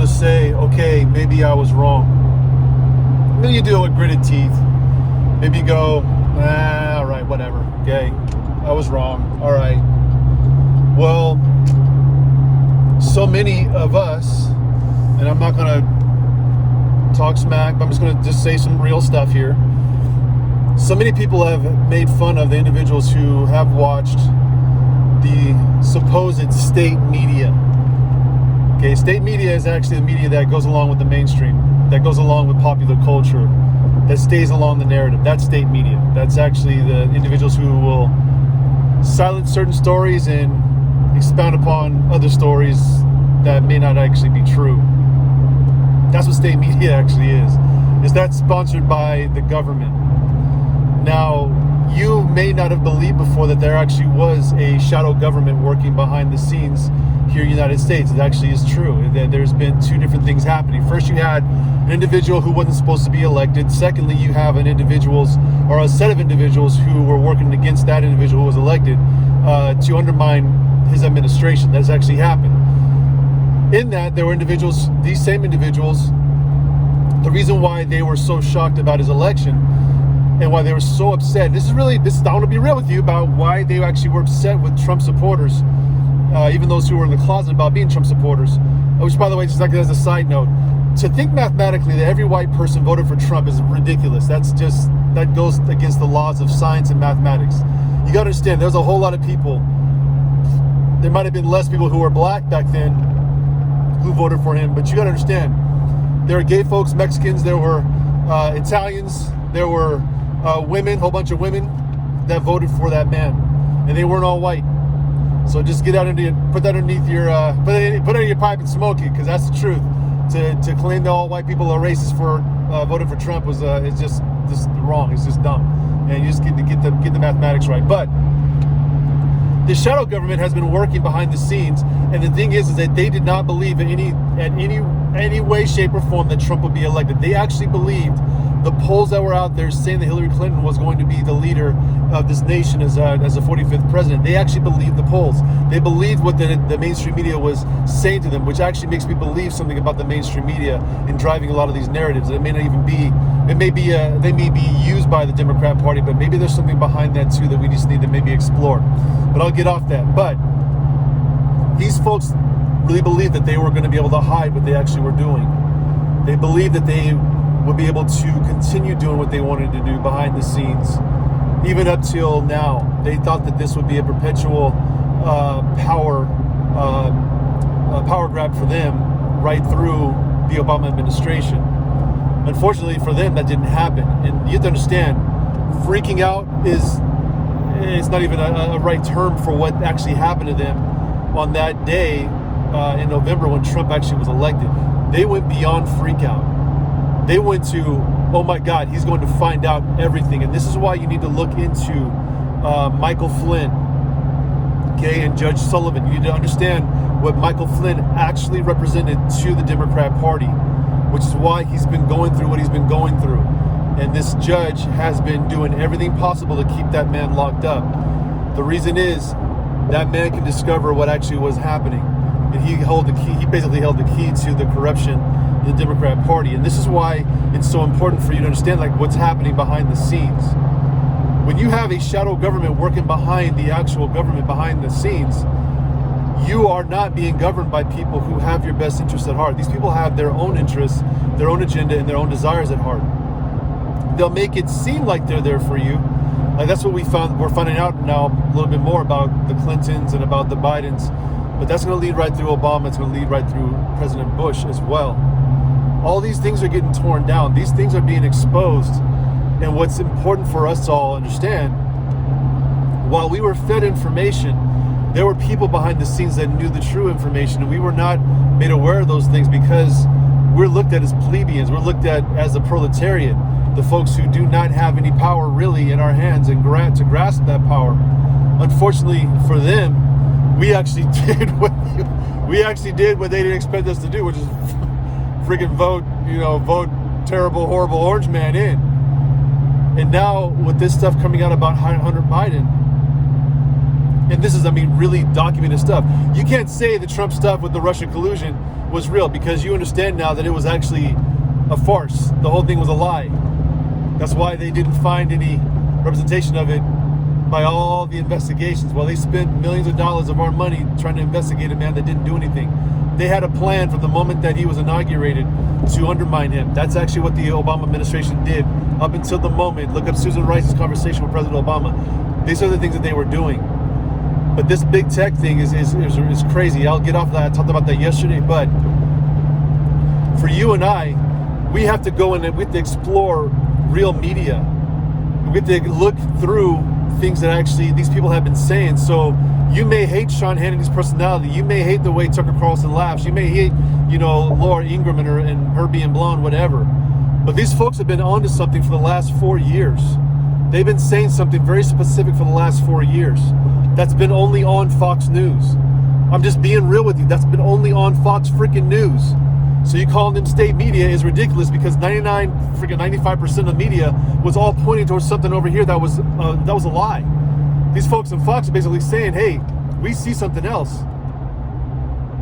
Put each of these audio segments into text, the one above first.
to say, okay, maybe I was wrong. And then you do it with gritted teeth. Maybe you go, all right, whatever. Okay, I was wrong. All right. Well, so many of us, and I'm not going to talk smack, but I'm just going to say some real stuff here. So many people have made fun of the individuals who have watched the supposed state media. Okay, state media is actually the media that goes along with the mainstream, that goes along with popular culture, that stays along the narrative. That's state media. That's actually the individuals who will silence certain stories and expound upon other stories that may not actually be true. That's what state media actually is that sponsored by the government. Now, you may not have believed before that there actually was a shadow government working behind the scenes here in the United States. It actually is true. There's been two different things happening. First, you had an individual who wasn't supposed to be elected. Secondly, you have a set of individuals who were working against that individual who was elected to undermine his administration. That's actually happened. In that, there were individuals, these same individuals, the reason why they were so shocked about his election and why they were so upset. I want to be real with you about why they actually were upset with Trump supporters, even those who were in the closet about being Trump supporters. Which, by the way, just like as a side note, to think mathematically that every white person voted for Trump is ridiculous. That goes against the laws of science and mathematics. You got to understand, there's a whole lot of people. There might have been less people who were black back then who voted for him, but you got to understand, there were gay folks, Mexicans, there were Italians, there were women, a whole bunch of women that voted for that man, and they weren't all white. So just get out put that underneath your put it in your pipe and smoke it, because that's the truth. To claim that all white people are racist for voting for Trump is just wrong. It's just dumb, and you just get the mathematics right. But the shadow government has been working behind the scenes, and the thing is that they did not believe in any way, shape, or form that Trump would be elected. They actually believed the polls that were out there saying that Hillary Clinton was going to be the leader of this nation as the 45th president. They actually believed the polls. They believed what the mainstream media was saying to them, which actually makes me believe something about the mainstream media in driving a lot of these narratives. It may not even be. They may be used by the Democrat Party, but maybe there's something behind that too that we just need to maybe explore. But I'll get off that. But these folks really believed that they were going to be able to hide what they actually were doing. They believed that they would be able to continue doing what they wanted to do behind the scenes, even up till now. They thought that this would be a perpetual power grab for them right through the Obama administration. Unfortunately for them, that didn't happen. And you have to understand, freaking out it's not even a right term for what actually happened to them on that day in November when Trump actually was elected. They went beyond freak out. They went to, oh my God, he's going to find out everything. And this is why you need to look into Michael Flynn, okay, and Judge Sullivan. You need to understand what Michael Flynn actually represented to the Democrat Party, which is why he's been going through what he's been going through. And this judge has been doing everything possible to keep that man locked up. The reason is that man can discover what actually was happening. And he basically held the key to the corruption in the Democrat Party. And this is why it's so important for you to understand what's happening behind the scenes. When you have a shadow government working behind the actual government behind the scenes, you are not being governed by people who have your best interests at heart. These people have their own interests, their own agenda, and their own desires at heart. They'll make it seem like they're there for you. That's what we're finding out now a little bit more about the Clintons and about the Bidens. But that's going to lead right through Obama. It's going to lead right through President Bush as well. All these things are getting torn down. These things are being exposed. And what's important for us to all understand, while we were fed information, there were people behind the scenes that knew the true information, and we were not made aware of those things because we're looked at as plebeians. We're looked at as the proletariat, the folks who do not have any power really in our hands and to grasp that power. Unfortunately for them, we actually did what they didn't expect us to do, which is freaking vote terrible, horrible orange man in. And now with this stuff coming out about Hunter Biden, And this is, I mean, really documented stuff. You can't say the Trump stuff with the Russian collusion was real, because you understand now that it was actually a farce. The whole thing was a lie. That's why they didn't find any representation of it by all the investigations. Well, they spent millions of dollars of our money trying to investigate a man that didn't do anything. They had a plan from the moment that he was inaugurated to undermine him. That's actually what the Obama administration did up until the moment. Look up Susan Rice's conversation with President Obama. These are the things that they were doing. But this big tech thing is crazy. I'll get off that. I talked about that yesterday. But for you and I, we have to go in and we have to explore real media. We have to look through things that actually these people have been saying. So you may hate Sean Hannity's personality. You may hate the way Tucker Carlson laughs. You may hate, Laura Ingraham and her being blonde, whatever. But these folks have been onto something for the last 4 years. They've been saying something very specific for the last 4 years. That's been only on Fox News. I'm just being real with you. That's been only on Fox freaking News. So you calling them state media is ridiculous, because 95% of the media was all pointing towards something over here that was a lie. These folks in Fox are basically saying, "Hey, we see something else."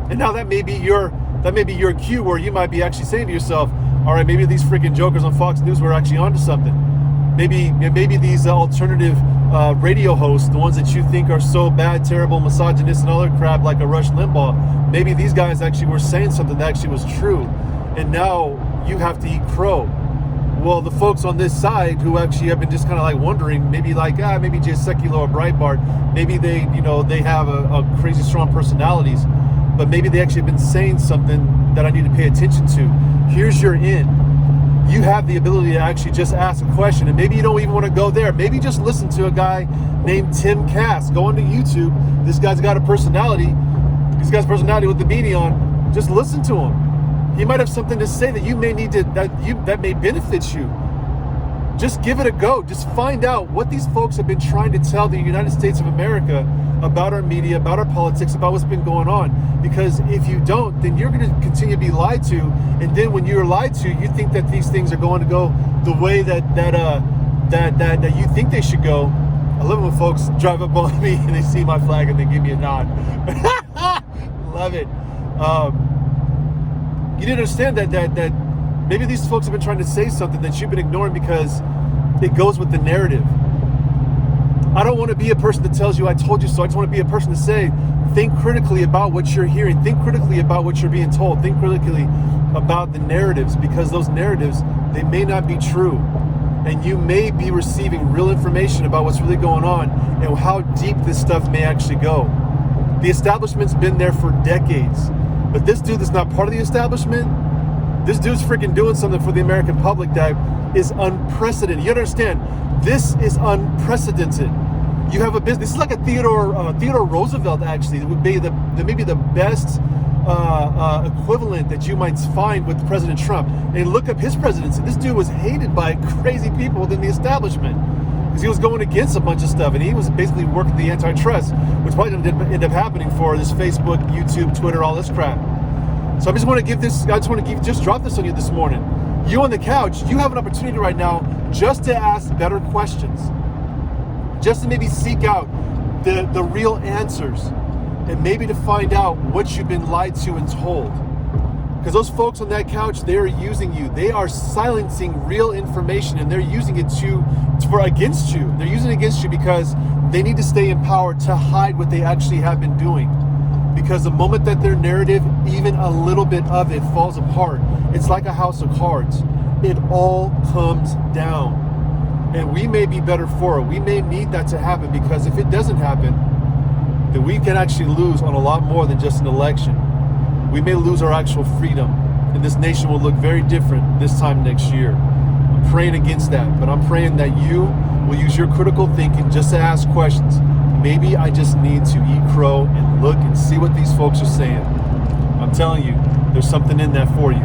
And now that may be your cue where you might be actually saying to yourself, "All right, maybe these freaking jokers on Fox News were actually onto something. Maybe these alternative radio hosts, the ones that you think are so bad, terrible, misogynist, and all that crap, like a Rush Limbaugh, maybe these guys actually were saying something that actually was true, and now you have to eat crow." Well, the folks on this side who actually have been just kind of like wondering, maybe Jay Sekulow or Breitbart, maybe they have a crazy strong personalities, but maybe they actually have been saying something that I need to pay attention to. Here's your in. You have the ability to actually just ask a question, and maybe you don't even want to go there. Maybe just listen to a guy named Tim Cass. Go onto YouTube. This guy's got a personality. He's got a personality with the beanie on. Just listen to him. He might have something to say that you may need to that may benefit you. Just give it a go. Just find out what these folks have been trying to tell the United States of America about our media, about our politics, about what's been going on. Because if you don't, then you're going to continue to be lied to. And then when you're lied to, you think that these things are going to go the way that you think they should go. I love it when folks drive up on me and they see my flag and they give me a nod. Love it. You need to understand that maybe these folks have been trying to say something that you've been ignoring because it goes with the narrative. I don't want to be a person that tells you I told you so. I just want to be a person to say, think critically about what you're hearing. Think critically about what you're being told. Think critically about the narratives, because those narratives, they may not be true. And you may be receiving real information about what's really going on and how deep this stuff may actually go. The establishment's been there for decades. But this dude that's not part of the establishment, this dude's freaking doing something for the American public that is unprecedented. You understand? This is unprecedented. You have a business. This is like a Theodore Roosevelt, actually. It would be maybe the best equivalent that you might find with President Trump. And look up his presidency. This dude was hated by crazy people within the establishment because he was going against a bunch of stuff, and he was basically working the antitrust, which probably didn't end up happening for this Facebook, YouTube, Twitter, all this crap. So I just want to just drop this on you this morning. You on the couch, you have an opportunity right now just to ask better questions, just to maybe seek out the real answers, and maybe to find out what you've been lied to and told. Because those folks on that couch, they're using you. They are silencing real information, and they're using it against you. They're using it against you because they need to stay in power to hide what they actually have been doing. Because the moment that their narrative, even a little bit of it, falls apart, it's like a house of cards. It all comes down. And we may be better for it. We may need that to happen, because if it doesn't happen, then we can actually lose on a lot more than just an election. We may lose our actual freedom, and this nation will look very different this time next year. I'm praying against that, but I'm praying that you will use your critical thinking just to ask questions. Maybe I just need to eat crow and look and see what these folks are saying. I'm telling you, there's something in that for you.